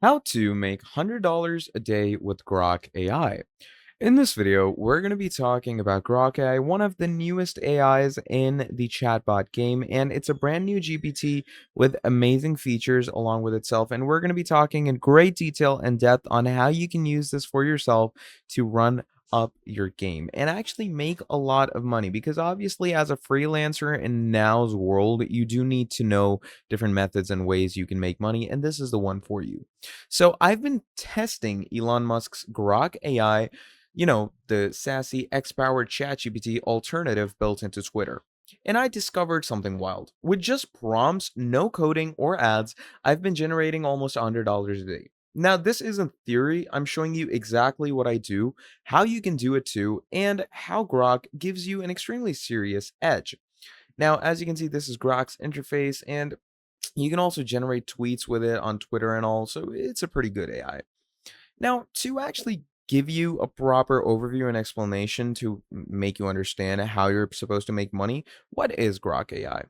How to make $100 a day with Grok AI. In this video, we're going to be talking about Grok AI, one of the newest AIs in the chatbot game, and it's a brand new GPT with amazing features along with itself. And we're going to be talking in great detail and depth on how you can use this for yourself to run up your game and actually make a lot of money, because obviously as a freelancer in now's world you do need to know different methods and ways you can make money, and this is the one for you. So I've been testing Elon Musk's Grok AI, the sassy X-powered ChatGPT alternative built into Twitter. And I discovered something wild. With just prompts, no coding or ads, I've been generating almost $100 a day. Now, this isn't theory. I'm showing you exactly what I do, how you can do it too, and how Grok gives you an extremely serious edge. Now, as you can see, this is Grok's interface, and you can also generate tweets with it on Twitter and all, so it's a pretty good AI. Now, to actually give you a proper overview and explanation to make you understand how you're supposed to make money, what is Grok AI?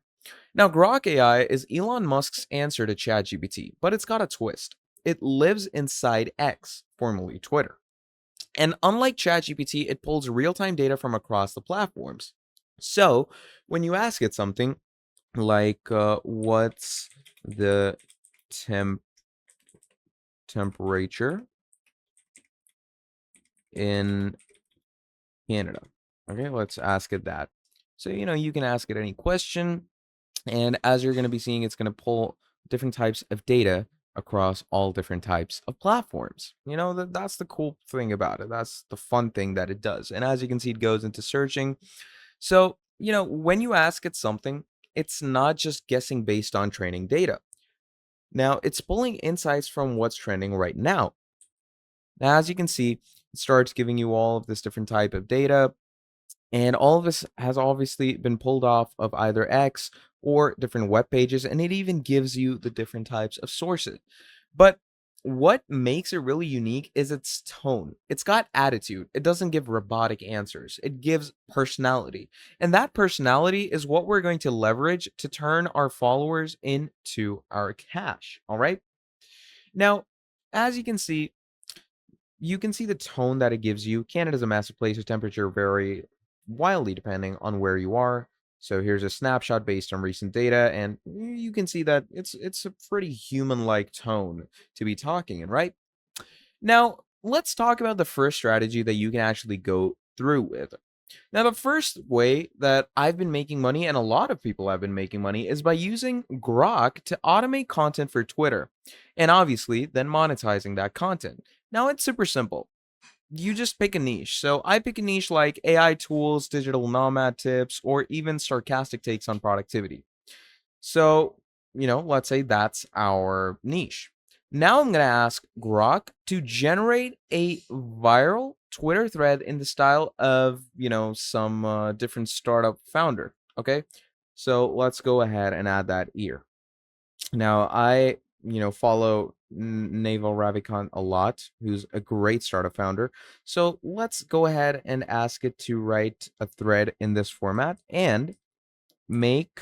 Now, Grok AI is Elon Musk's answer to ChatGPT, but it's got a twist. It lives inside X, formerly Twitter. And unlike ChatGPT, it pulls real-time data from across the platforms. So, when you ask it something like, what's the temp temperature in Canada? Okay, let's ask it that. So, you can ask it any question, and as you're going to be seeing, it's going to pull different types of data across all different types of platforms. That's the cool thing about it. That's the fun thing that it does. And as you can see, it goes into searching. So, when you ask it something, it's not just guessing based on training data. Now, it's pulling insights from what's trending right now. Now, as you can see, it starts giving you all of this different type of data, and all of this has obviously been pulled off of either X or different web pages, and it even gives you the different types of sources. But what makes it really unique is its tone. It's got attitude. It doesn't give robotic answers. It gives personality. And that personality is what we're going to leverage to turn our followers into our cash. All right. Now, as you can see the tone that it gives you. Canada's a massive place, with temperature vary wildly depending on where you are. So here's a snapshot based on recent data, and you can see that it's a pretty human-like tone to be talking in, right? Now, let's talk about the first strategy that you can actually go through with. Now, the first way that I've been making money, and a lot of people have been making money, is by using Grok to automate content for Twitter, and obviously then monetizing that content. Now, it's super simple. You just pick a niche. So I pick a niche like AI tools, digital nomad tips, or even sarcastic takes on productivity. So, let's say that's our niche. Now I'm going to ask Grok to generate a viral Twitter thread in the style of, some different startup founder. Okay. So let's go ahead and add that here. Now, I, follow Naval Ravikant a lot, who's a great startup founder. So let's go ahead and ask it to write a thread in this format and make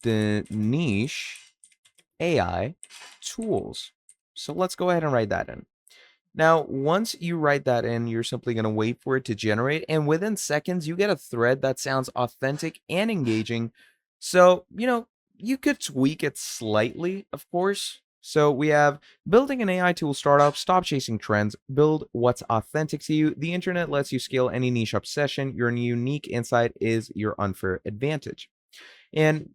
the niche AI tools. So let's go ahead and write that in. Now, once you write that in, you're simply going to wait for it to generate, and within seconds, you get a thread that sounds authentic and engaging. So, you could tweak it slightly, of course. So we have building an AI tool startup, stop chasing trends, build what's authentic to you. The internet lets you scale any niche obsession. Your unique insight is your unfair advantage. And,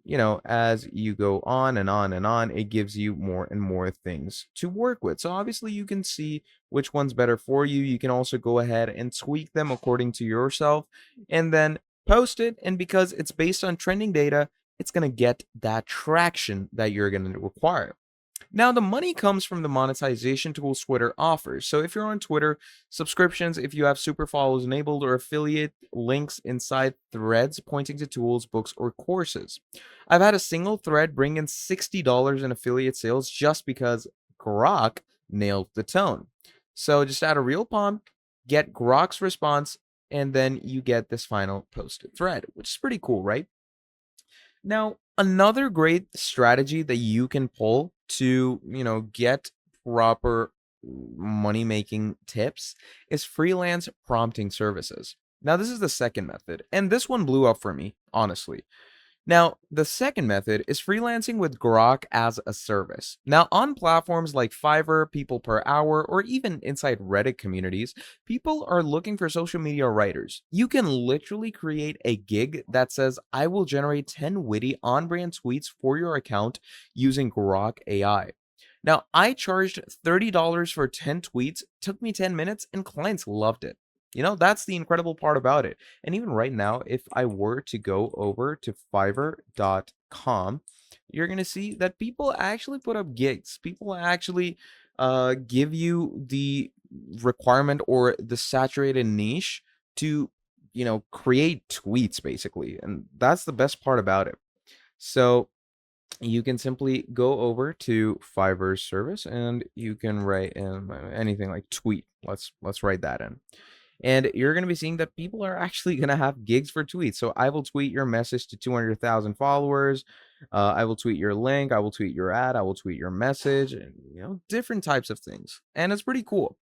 as you go on and on and on, it gives you more and more things to work with. So obviously you can see which one's better for you. You can also go ahead and tweak them according to yourself and then post it. And because it's based on trending data, it's going to get that traction that you're going to require. Now, the money comes from the monetization tools Twitter offers. So if you're on Twitter, subscriptions, if you have super follows enabled, or affiliate links inside threads pointing to tools, books, or courses. I've had a single thread bring in $60 in affiliate sales just because Grok nailed the tone. So just add a real prompt, get Grok's response, and then you get this final posted thread, which is pretty cool, right? Now, another great strategy that you can pull to, get proper money making tips is freelance prompting services. Now, this is the second method, and this one blew up for me, honestly. Now, the second method is freelancing with Grok as a service. Now, on platforms like Fiverr, People Per Hour, or even inside Reddit communities, people are looking for social media writers. You can literally create a gig that says, I will generate 10 witty on brand tweets for your account using Grok AI. Now, I charged $30 for 10 tweets, took me 10 minutes, and clients loved it. That's the incredible part about it. And even right now, if I were to go over to fiverr.com, you're going to see that people actually put up gigs. People actually give you the requirement or the saturated niche to, create tweets basically. And that's the best part about it. So you can simply go over to Fiverr's service and you can write in anything like tweet. Let's write that in. And you're going to be seeing that people are actually going to have gigs for tweets. So I will tweet your message to 200,000 followers. I will tweet your link. I will tweet your ad. I will tweet your message, and different types of things. And it's pretty cool.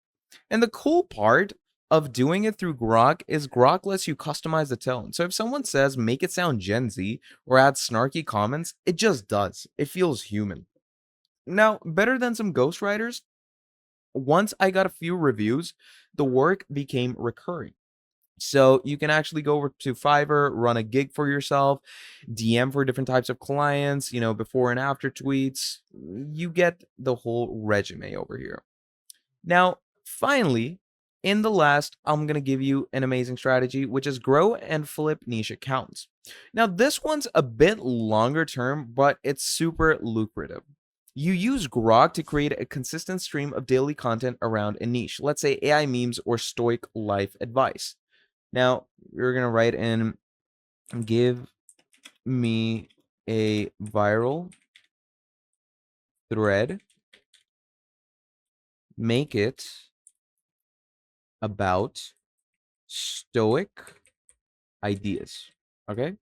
And the cool part of doing it through Grok is Grok lets you customize the tone. So if someone says make it sound Gen Z or add snarky comments, it just does. It feels human. Now, better than some ghostwriters, once I got a few reviews, the work became recurring. So you can actually go over to Fiverr, run a gig for yourself, DM for different types of clients, before and after tweets. You get the whole resume over here. Now, finally, in the last, I'm going to give you an amazing strategy, which is grow and flip niche accounts. Now, this one's a bit longer term, but it's super lucrative. You use Grok to create a consistent stream of daily content around a niche, let's say AI memes or stoic life advice. Now, you're going to write in, give me a viral thread, make it about stoic ideas. Okay.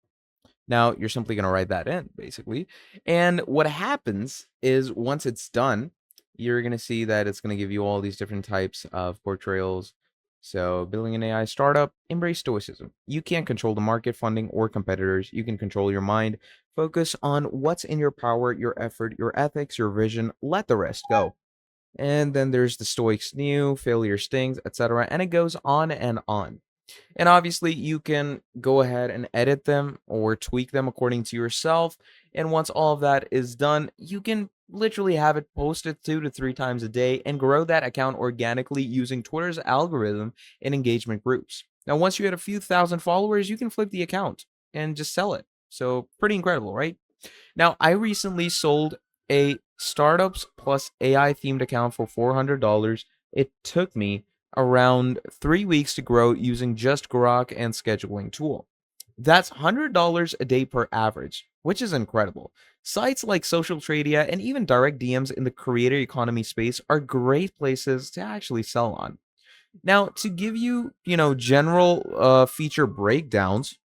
Now you're simply going to write that in basically. And what happens is once it's done, you're going to see that it's going to give you all these different types of portrayals. So building an AI startup, embrace stoicism. You can't control the market, funding, or competitors. You can control your mind. Focus on what's in your power, your effort, your ethics, your vision. Let the rest go. And then there's the Stoics new, failure stings, etc. And it goes on and on. And obviously, you can go ahead and edit them or tweak them according to yourself. And once all of that is done, you can literally have it posted 2 to 3 times a day and grow that account organically using Twitter's algorithm and engagement groups. Now, once you hit a few thousand followers, you can flip the account and just sell it. So, pretty incredible, right? Now, I recently sold a startups plus AI themed account for $400. It took me around 3 weeks to grow using just Grok and scheduling tool. That's $100 a day per average, which is incredible. Sites like Social Tradia and even direct DMs in the creator economy space are great places to actually sell on. Now, to give you, general feature breakdowns,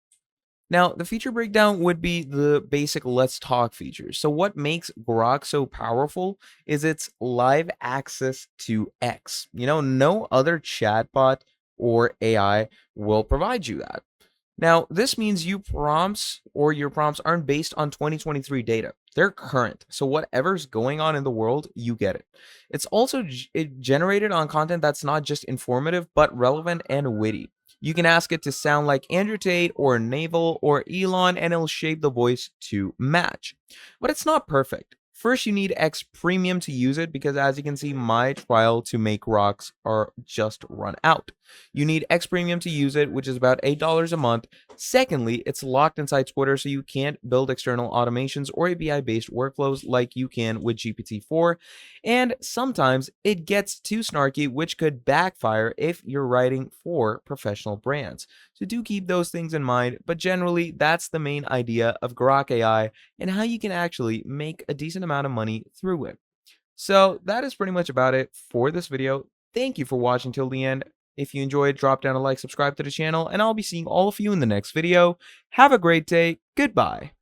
now, the feature breakdown would be the basic let's talk features. So what makes Grok so powerful is its live access to X. No other chatbot or AI will provide you that. Now, this means your prompts aren't based on 2023 data. They're current. So whatever's going on in the world, you get it. It's also generated on content that's not just informative, but relevant and witty. You can ask it to sound like Andrew Tate or Naval or Elon, and it'll shape the voice to match. But it's not perfect. First, you need X Premium to use it because, as you can see, my trial to make rocks are just run out. You need X Premium to use it, which is about $8 a month. Secondly, it's locked inside Twitter, so you can't build external automations or API-based workflows like you can with GPT-4. And sometimes it gets too snarky, which could backfire if you're writing for professional brands. So do keep those things in mind, but generally, that's the main idea of Grok AI and how you can actually make a decent amount of money through it. So that is pretty much about it for this video. Thank you for watching till the end. If you enjoyed, drop down a like, subscribe to the channel, and I'll be seeing all of you in the next video. Have a great day. Goodbye.